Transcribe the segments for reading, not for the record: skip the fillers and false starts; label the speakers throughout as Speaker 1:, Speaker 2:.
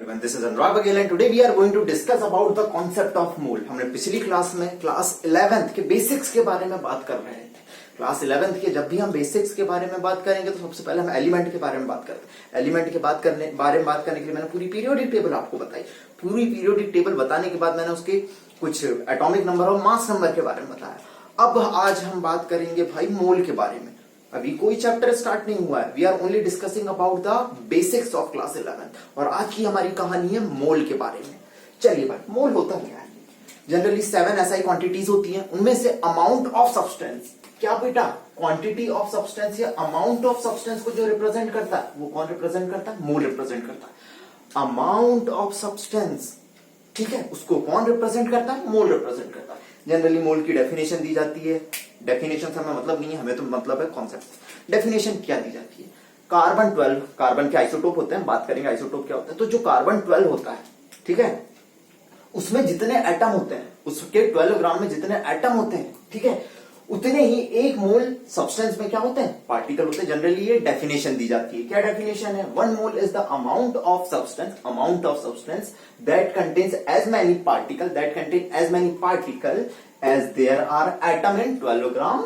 Speaker 1: everyone, this is Anurag Baghel and today we are going to discuss about the concept of mole. हमने पिछली class में class 11th के basics के बारे में बात कर रहे थे। क्लास 11th के जब भी हम बेसिक्स के बारे में बात करेंगे तो सबसे पहले हम एलिमेंट के बारे में बात करते हैं। एलिमेंट के बारे में बात करने के लिए मैंने पूरी पीरियोडिक टेबल आपको बताई। पूरी पीरियोडिक टेबल बताने के बाद मैंने उसके कुछ एटॉमिक नंबर और मास नंबर के बारे में बताया। अब आज हम बात करेंगे भाई मोल के बारे में। अभी कोई चैप्टर स्टार्ट नहीं हुआ है, we are only discussing about the basics of class 11 और आज की हमारी कहानी है मोल के बारे में। चलिए भाई, मोल होता क्या है? जनरली 7 SI क्वांटिटीज होती हैं, उनमें से अमाउंट ऑफ सब्सटेंस, क्या बेटा, क्वांटिटी ऑफ सब्सटेंस या अमाउंट ऑफ सब्सटेंस को जो रिप्रेजेंट करता है वो कौन रिप्रेजेंट करता है? मोल रिप्रेजेंट करता है। अमाउंट ऑफ सब्सटेंस, ठीक है, उसको कौन रिप्रेजेंट करता है? मोल रिप्रेजेंट करता है। जनरली मोल की डेफिनेशन दी जाती है। डेफिनेशन से हमें मतलब नहीं है, हमें तो मतलब है कॉन्सेप्ट। डेफिनेशन क्या दी जाती है? कार्बन 12, कार्बन के आइसोटोप होते हैं, बात करेंगे आइसोटोप क्या होता है। तो जो कार्बन 12 होता है, ठीक है, उसमें जितने एटम होते हैं, उसके 12 ग्राम में जितने एटम होते हैं, ठीक है, उतने ही एक मोल सब्सटेंस में क्या होते हैं? पार्टिकल होते हैं। जनरली ये डेफिनेशन दी जाती है। क्या डेफिनेशन है? 1 mole is the amount of substance that contains as many particle as there are atom in 12 gram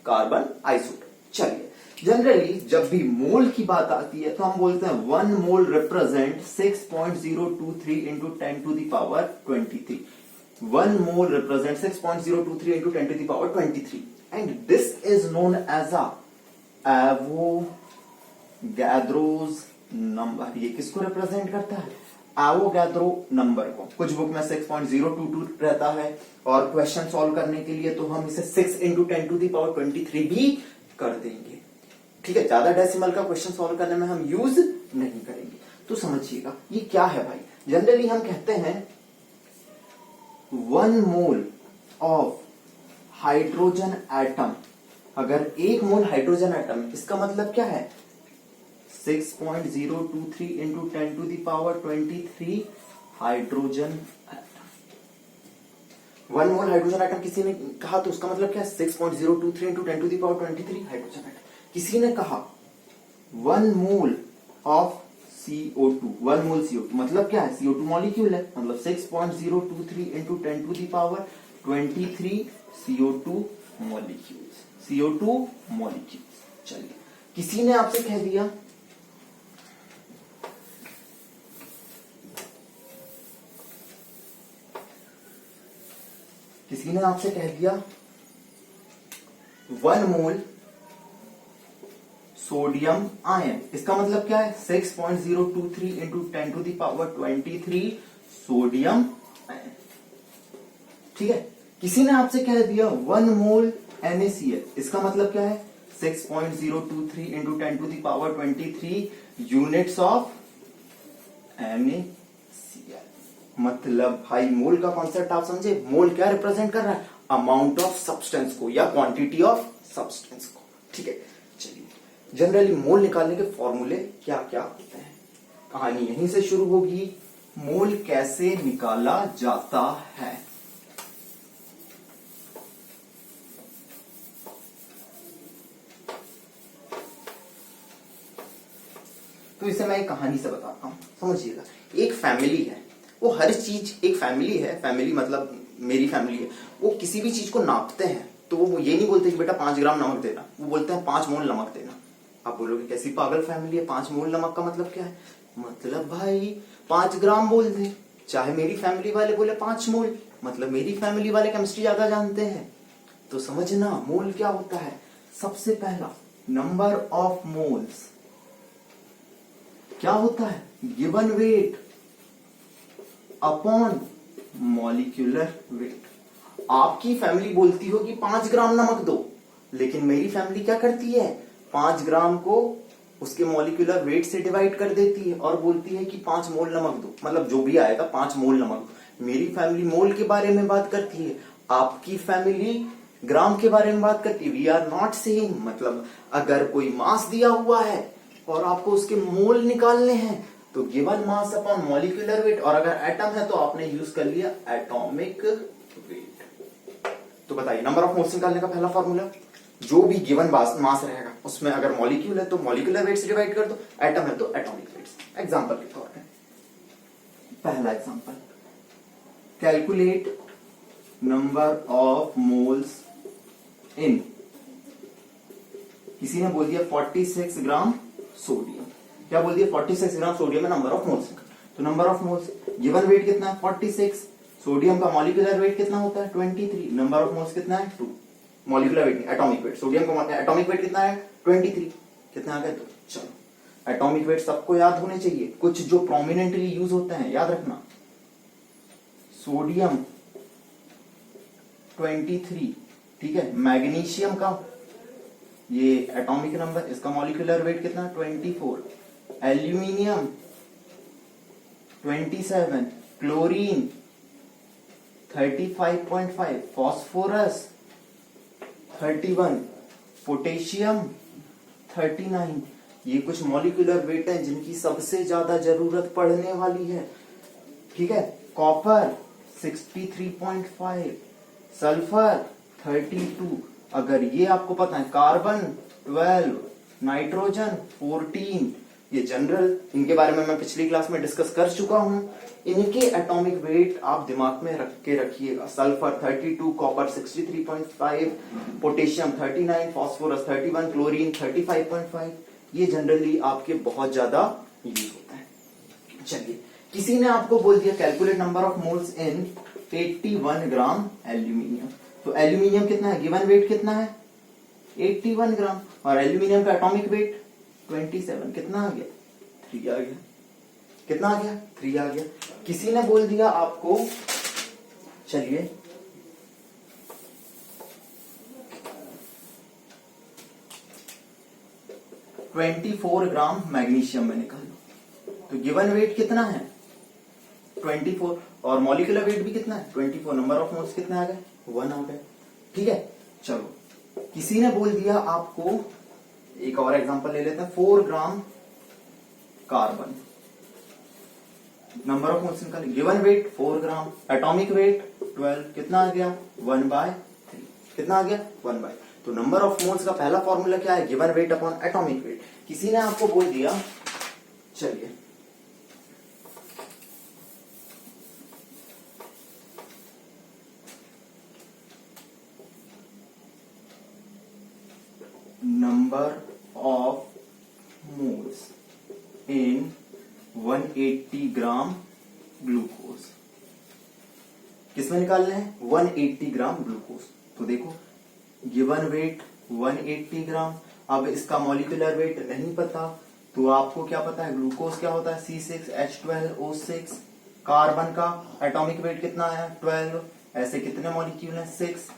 Speaker 1: carbon isotope. चलिए, जनरली जब भी मोल की बात आती है तो हम बोलते हैं 1 mole represent 6.023 into 10 to the power 23। 1 mole represents 6.023 into 10 to the power 23 and this is known as a Avogadro's number। ये किसको रिप्रेजेंट करता है? एवोगैड्रो नंबर को। कुछ बुक में 6.022 रहता है और क्वेश्चन सॉल्व करने के लिए तो हम इसे 6 into 10 to the power 23 भी कर देंगे, ठीक है। ज्यादा डेसिमल का क्वेश्चन सॉल्व करने में हम यूज नहीं करेंगे। तो समझिएगा ये क्या है भाई। जनरली हम कहते हैं 1 मोल ऑफ हाइड्रोजन एटम, अगर 1 मोल हाइड्रोजन एटम, इसका मतलब क्या है? 6.023 into 10 to the power 23 hydrogen atom. 1 mole hydrogen atom किसी ने कहा तो उसका मतलब क्या है? 6.023 into 10 to the power 23 hydrogen atom. किसी ने कहा 1 mole of CO2, 1 mole CO2 मतलब क्या है? CO2 मॉलिक्यूल है, मतलब 6.023 into 10 to the power 23 CO2 molecules. चलिए, किसी ने आपसे कह दिया 1 मोल सोडियम आयन, इसका मतलब क्या है? 6.023 into 10 to the power 23 sodium ion, ठीक है। किसी ने आपसे कह दिया 1 मोल NaCl, इसका मतलब क्या है? 6.023 into 10 to the power 23 units of NaCl। मतलब भाई मोल का कॉन्सेप्ट आप समझे। मोल क्या रिप्रेजेंट कर रहा है? अमाउंट ऑफ सब्सटेंस को या क्वांटिटी ऑफ सब्सटेंस को, ठीक है। चलिए, जनरली मोल निकालने के फॉर्मूले क्या क्या होते हैं? कहानी यहीं से शुरू होगी। मोल कैसे निकाला जाता है? तो इसे मैं एक कहानी से बताता हूं, समझिएगा। एक फैमिली है, वो हर चीज, एक फैमिली है, फैमिली मतलब मेरी फैमिली है, वो किसी भी चीज को नापते हैं तो वो ये नहीं बोलते कि बेटा 5 ग्राम नमक देना, वो बोलते हैं 5 मोल नमक देना। आप बोलोगे कैसी पागल फैमिली है, 5 मोल नमक का मतलब क्या है? मतलब भाई 5 ग्राम बोल दे, चाहे मेरी फैमिली वाले बोले 5 मोल, मतलब मेरी फैमिली वाले केमिस्ट्री ज्यादा जानते हैं। तो समझना मोल क्या होता है। सबसे पहला नंबर ऑफ मोल्स क्या होता है? Given weight upon molecular wait. आपकी फैमिली बोलती हो कि 5 ग्राम नमक दो, लेकिन मेरी फैमिली क्या करती है? 5 ग्राम को उसके मॉलिक्यूलर वेट से डिवाइड कर देती है और बोलती है कि 5 मोल नमक दो, मतलब जो भी आएगा 5 मोल नमक दो। मेरी फैमिली मोल के बारे में बात करती है, आपकी फैमिली ग्राम के बारे में बात करती है। वी आर नॉट सेइंग, मतलब अगर कोई मास दिया हुआ है और आपको उसके मोल निकालने हैं तो given mass upon molecular weight, और अगर एटम है तो आपने यूज कर लिया एटॉमिक वेट। तो बताइए, नंबर ऑफ मोल्स निकालने का पहला फॉर्मूला, जो भी गिवन मास रहेगा उसमें अगर मॉलिक्यूल है तो मॉलिक्यूलर वेट से डिवाइड कर दो, एटम है तो एटॉमिक वेट से। एग्जांपल के तौर पे पहला example, calculate number of moles इन, किसी ने बोल दिया 46 ग्राम सोडियम, क्या बोल दिया 46 ग्राम सोडियम है नंबर ऑफ मोल्स। तो number of moles, given weight कितना है 46, सोडियम का मॉलिक्यूलर वेट कितना होता है 23, नंबर ऑफ मोल्स कितना है 2, molecular weight atomic weight, sodium का एटॉमिक वेट कितना है 23, कितना आ गया 2। चलो एटॉमिक वेट सबको याद होने चाहिए, कुछ जो प्रोमिनेंटली यूज होते हैं याद रखना, सोडियम 23, ठीक है, मैग्नीशियम का ये एटॉमिक नंबर, इसका मॉलिक्यूलर वेट कितना 24, एल्यूमिनियम 27, क्लोरीन 35.5, फॉस्फोरस 31, पोटेशियम 39। ये कुछ मॉलिक्यूलर वेट हैं जिनकी सबसे ज्यादा जरूरत पड़ने वाली है, ठीक है। कॉपर 63.5, सल्फर 32, अगर ये आपको पता है, कार्बन 12, नाइट्रोजन 14, ये जनरल, इनके बारे में मैं पिछली क्लास में डिस्कस कर चुका हूं। इनके एटॉमिक वेट आप दिमाग में रख के रखिएगा, sulphur 32, copper 63.5, potassium 39, phosphorus 31, chlorine 35.5, ये जनरली आपके बहुत ज्यादा यूज होता है। चलिए, किसी ने आपको बोल दिया calculate number of moles in 81 gram aluminium, तो एल्यूमिनियम कितना है, गिवन वेट कितना है 81 ग्राम, और एल्यूमिनियम का एटॉमिक वेट 27, कितना आ गया 3 आ गया, कितना आ गया 3 आ गया। किसी ने बोल दिया आपको, चलिए 24 ग्राम मैग्नीशियम में निकालो, तो गिवन वेट कितना है 24, और मॉलिक्यूलर वेट भी कितना है 24, नंबर ऑफ मोल्स कितना आ गए 1 आ गए, ठीक है। चलो किसी ने बोल दिया आपको, एक और एग्जांपल ले लेते हैं, 4 gram carbon, number of moles निकाले, गिवन वेट 4 ग्राम, एटॉमिक वेट 12, कितना आ गया 1/3, कितना आ गया 1/, तो नंबर ऑफ मोल्स का पहला फॉर्मूला क्या है, given weight upon atomic wait. किसी ने आपको बोल दिया, चलिए number of moles in 180 gram glucose, किसमें निकालना है 180 ग्राम ग्लूकोज, तो देखो गिवन वेट 180 ग्राम, अब इसका मॉलिक्यूलर वेट नहीं पता, तो आपको क्या पता है ग्लूकोज क्या होता है C6H12O6, कार्बन का एटॉमिक वेट कितना है 12, ऐसे कितने मॉलिक्यूल हैं 6,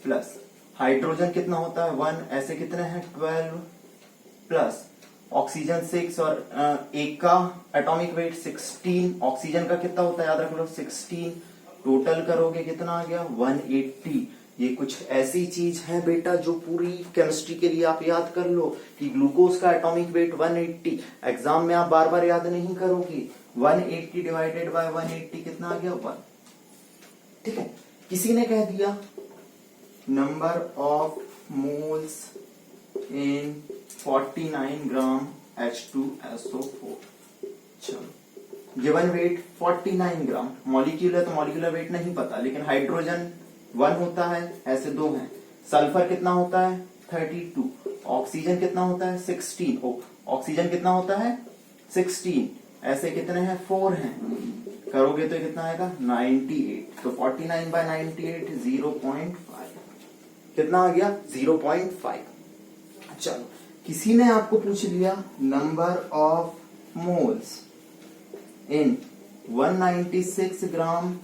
Speaker 1: प्लस हाइड्रोजन कितना होता है 1, ऐसे कितने हैं 12, प्लस ऑक्सीजन 6, और एक का एटॉमिक वेट 16, ऑक्सीजन का कितना होता है याद रख लो 16, टोटल करोगे कितना आ गया 180। ये कुछ ऐसी चीज है बेटा जो पूरी केमिस्ट्री के लिए आप याद कर लो कि ग्लूकोज का एटॉमिक वेट 180, एग्जाम में आप बार बार याद नहीं करोगे, 180 डिवाइडेड बाय 180 कितना आ गया 1, ठीक है। किसी ने कह दिया number of moles in 49 gram H2SO4, चलो गिवन वेट 49 ग्राम, मॉलिक्यूलर तो मॉलिक्यूलर वेट नहीं पता, लेकिन हाइड्रोजन 1 होता है, ऐसे 2 हैं, सल्फर कितना होता है 32, ऑक्सीजन कितना होता है 16, ऑक्सीजन कितना होता है 16, ऐसे कितने हैं 4 हैं, करोगे तो कितना आएगा 98, तो 49/98 0.5, कितना आ गया 0.5। चलो किसी ने आपको पूछ लिया number of moles in 196 gram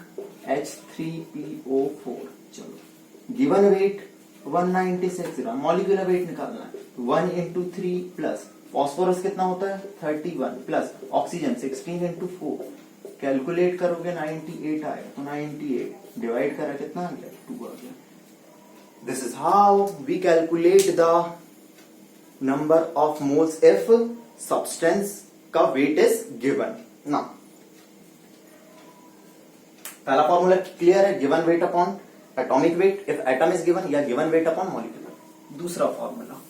Speaker 1: H3PO4, चलो गिवन वेट 196 ग्राम, मॉलिक्यूलर वेट निकालना है, 1 into 3 प्लस फॉस्फोरस कितना होता है 31, प्लस ऑक्सीजन 16 into 4, कैलकुलेट करोगे 98 आएगा, तो 98 डिवाइड करा कितना आ गया 2 आ गया। This is how we calculate the number of moles if substance का वेट इज गिवन। ना पहला फॉर्मूला क्लियर है, given weight upon atomic weight if atom is given, या गिवन वेट अपॉन मॉलिक्यूलर। दूसरा फॉर्मूला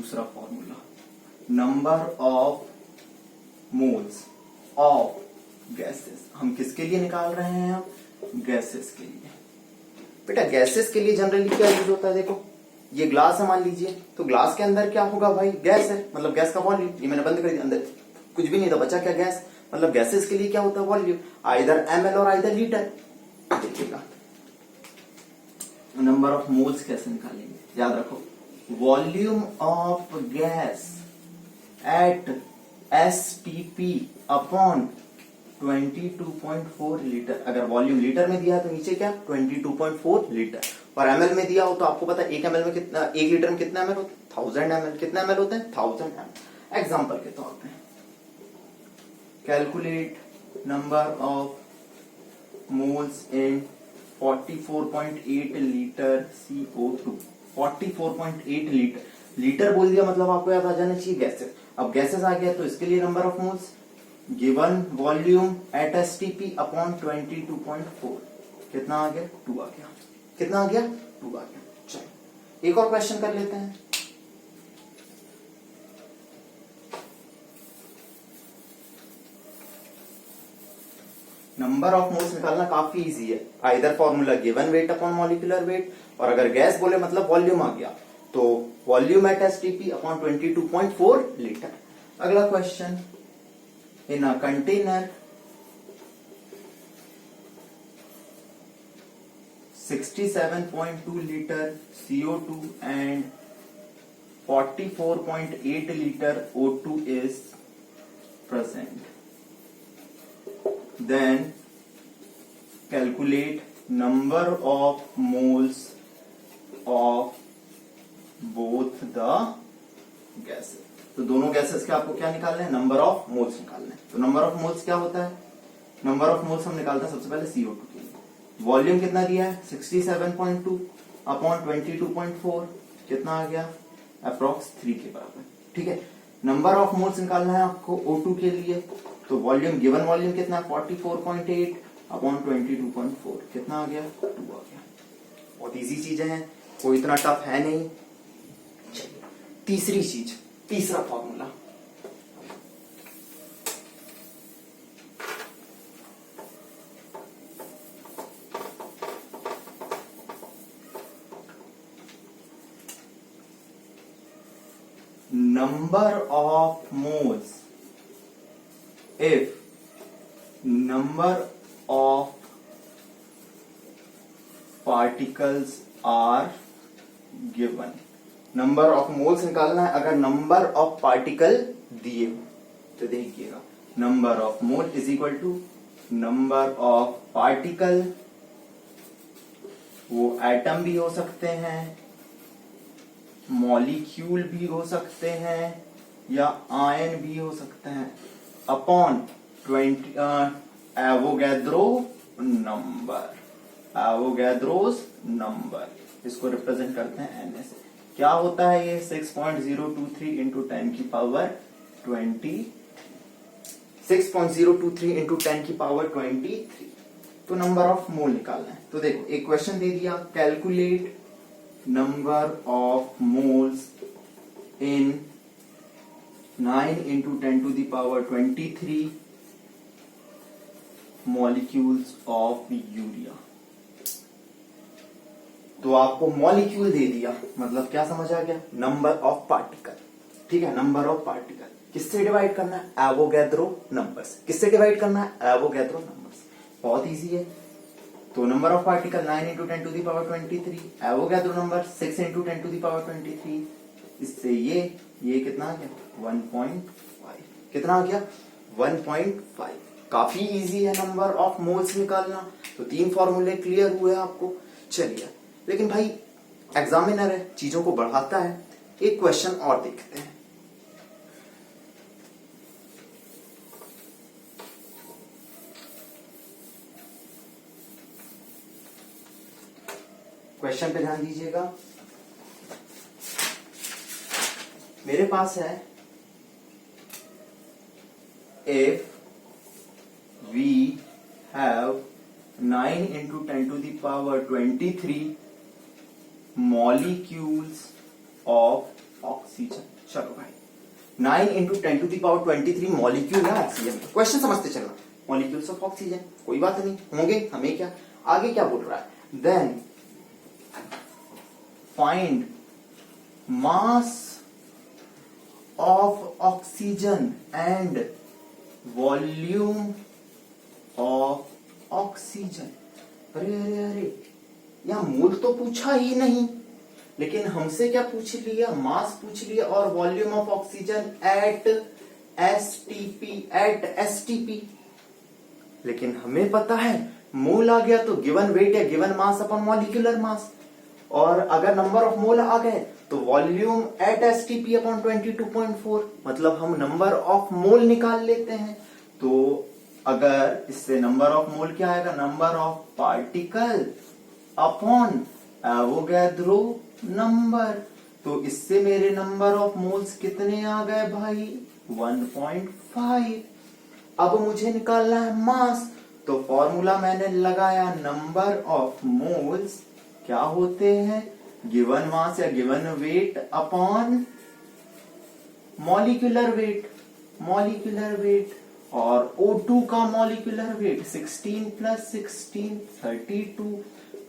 Speaker 1: दूसरा formula, number of moles of gases. हम किसके लिए निकाल रहे हैं? हम गैसेस के लिए। बेटा गैसेस के लिए जनरली क्या यूज होता है? देखो ये ग्लास है मान लीजिए, तो ग्लास के अंदर क्या होगा भाई? गैस है, मतलब गैस का वॉल्यूम। ये मैंने बंद कर दिया, अंदर कुछ भी नहीं था, बचा क्या? गैस। मतलब गैसेस के लिए क्या होता है? वॉल्यूम, आइदर ml और आइदर लीटर। देखिएगा नंबर ऑफ मोल्स कैसे निकालेंगे, याद रखो, volume of gas at STP upon 22.4 litre. अगर वॉल्यूम लीटर में दिया है तो नीचे क्या? 22.4 लीटर। और ml में दिया हो तो आपको पता है 1 ml में कितना, 1 लीटर में कितना ml होता है? 1000 ml। कितना ml होते हैं? 1000 ml। एग्जाम्पल के तौर पे calculate number of moles in 44.8 litre CO2। 44.8 litre, litre बोल दिया मतलब आपको याद आ जाना चाहिए गैसेस। अब गैसेस आ गया तो इसके लिए number of moles given volume at STP upon 22.4 कितना आ गया? 2 आ गया। कितना आ गया? 2 आ गया। चलो एक और क्वेश्चन कर लेते हैं। नंबर ऑफ मोल्स निकालना काफी इजी है, either formula given weight upon molecular weight, और अगर गैस बोले मतलब वॉल्यूम आ गया तो volume at STP upon 22.4 litre. अगला question, in a container 67.2 liter CO2 and 44.8 liter O2 is present. Then calculate number of moles of both the gases. तो दोनों गैसेस के आपको क्या निकालना है? नंबर ऑफ मोल्स निकालना है। तो नंबर ऑफ मोल्स क्या होता है? नंबर ऑफ मोल्स हम निकालते हैं सबसे पहले CO2 के लिए। वॉल्यूम कितना दिया है? 67.2 अपॉन 22.4 कितना आ गया? अप्रोक्स 3 के बराबर। ठीक है, नंबर ऑफ मोल्स निकालना है आपको O2 के लिए, तो वॉल्यूम गिवन वॉल्यूम कितना है? 44.8 अपॉन 22.4 कितना आ गया? 2 आ गया। बहुत इजी चीजें हैं, कोई इतना टफ है नहीं। चलिए तीसरी चीज, तीसरा formula, number of moles if number of particles are given। Number of moles निकालना है अगर नंबर ऑफ पार्टिकल दिए हो तो देखिएगा, number of mole is equal to number of particle. वो एटम भी हो सकते हैं, मॉलिक्यूल भी हो सकते हैं, या आयन भी हो सकते हैं, upon 20 Avogadro number. Avogadro's number इसको रिप्रेजेंट करते हैं NS। क्या होता है ये? 6.023 इंटू 10 की पावर 20, 6.023 इंटू 10 की पावर 23। तो नंबर ऑफ मोल निकालना है। तो देखो एक क्वेश्चन दे दिया, calculate number of moles in 9 into 10 to the power 23 molecules of urea. तो आपको मॉलिक्यूल दे दिया, मतलब क्या समझ आ गया? Number of particle. ठीक है, नंबर ऑफ पार्टिकल किससे डिवाइड करना है? Avogadro numbers. किससे डिवाइड करना है? Avogadro numbers. बहुत इजी है। तो number of particle 9 into 10 to the power 23, Avogadro number 6 into 10 to the power 23। इससे ये कितना आ गया? 1.5। कितना आ गया? 1.5। काफी इजी है नंबर ऑफ मोल्स निकालना। तो 3 फॉर्मूले क्लियर हुए आपको। चलिए, लेकिन भाई एग्जामिनर है, चीजों को बढ़ाता है। एक क्वेश्चन और देखते हैं। क्वेश्चन पे ध्यान दीजिएगा। मेरे पास है, if we have 9 into 10 to the power 23 molecules of oxygen. चलो भाई 9 इंटू 10⁻23 मॉलिक्यूल है ऑक्सीजन। क्वेश्चन समझते चलना, मॉलिक्यूल्स ऑफ ऑक्सीजन, कोई बात नहीं होंगे, हमें क्या। आगे क्या बोल रहा है, then find mass of oxygen and volume of oxygen. अरे अरे अरे, यहां मूल तो पूछा ही नहीं, लेकिन हमसे क्या पूछ लिया, मास पूछ लिया और volume of oxygen at STP. लेकिन हमें पता है मोल आ गया तो गिवन वेट या given mass upon molecular mass, और अगर नंबर ऑफ मोल आ गए तो वॉल्यूम एट एसटीपी अपॉन 22.4, मतलब हम नंबर ऑफ मोल निकाल लेते हैं। तो अगर इससे नंबर ऑफ मोल क्या आएगा, number of particle upon Avogadro number. तो इससे मेरे नंबर ऑफ मोल्स कितने आ गए भाई, 1.5। अब मुझे निकालना है मास, तो फॉर्मूला मैंने लगाया, नंबर ऑफ मोल्स क्या होते हैं, गिवन मास या given weight upon molecular weight. और O2 का मॉलिक्यूलर वेट 16 + 16 32,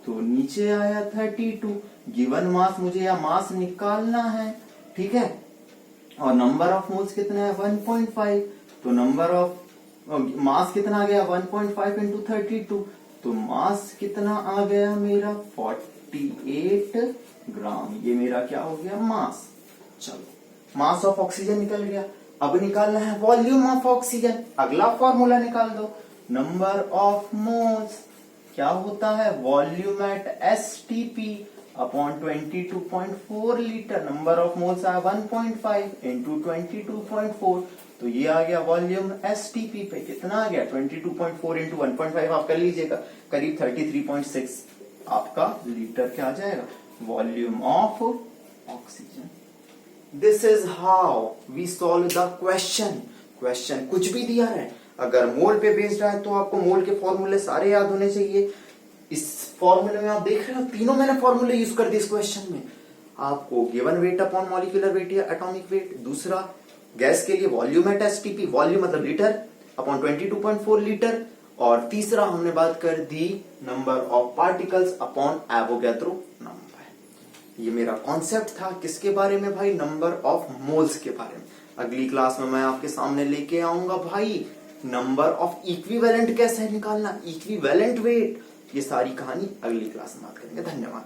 Speaker 1: तो नीचे आया 32। गिवन मास मुझे या मास निकालना है, ठीक है, और नंबर ऑफ मोल्स कितना है 1.5, तो नंबर ऑफ मास कितना आ गया 1.5 इंटू 32, तो मास कितना आ गया मेरा 48 ग्राम। ये मेरा क्या हो गया, मास। चलो मास ऑफ ऑक्सीजन निकल गया, अब निकालना है वॉल्यूम ऑफ ऑक्सीजन। अगला फॉर्मूला निकाल दो, नंबर ऑफ मोल्स क्या होता है, volume at STP upon 22.4 litre. Number of moles आया 1.5 इंटू 22.4, तो ये आ गया वॉल्यूम एसटीपी पे कितना आ गया 22.4 इंटू 1.5, आप कर लीजिएगा, करीब 33.6 आपका लीटर क्या आ जाएगा, volume of oxygen. This is how we solve the question. Question कुछ भी दिया है, अगर मोल पे बेस्ड है तो आपको मोल के फॉर्मूले सारे याद होने चाहिए। इस फॉर्मूले में आप देख रहे हो, तीनों मैंने फॉर्मूले यूज कर दिए इस क्वेश्चन में। आपको given weight upon molecular weight या एटॉमिक वेट, दूसरा गैस के लिए वॉल्यूम एट एसटीपी, वॉल्यूम मतलब लीटर अपॉन 22.4 लीटर, और तीसरा हमने बात कर दी number of particles upon Avogadro number. ये मेरा कॉन्सेप्ट था, किसके बारे में भाई, नंबर ऑफ मोल्स के बारे में। अगली क्लास में मैं आपके सामने लेके आऊंगा भाई नंबर ऑफ इक्विवेलेंट कैसे निकालना, इक्विवेलेंट वेट, ये सारी कहानी अगली क्लास में बात करेंगे। धन्यवाद।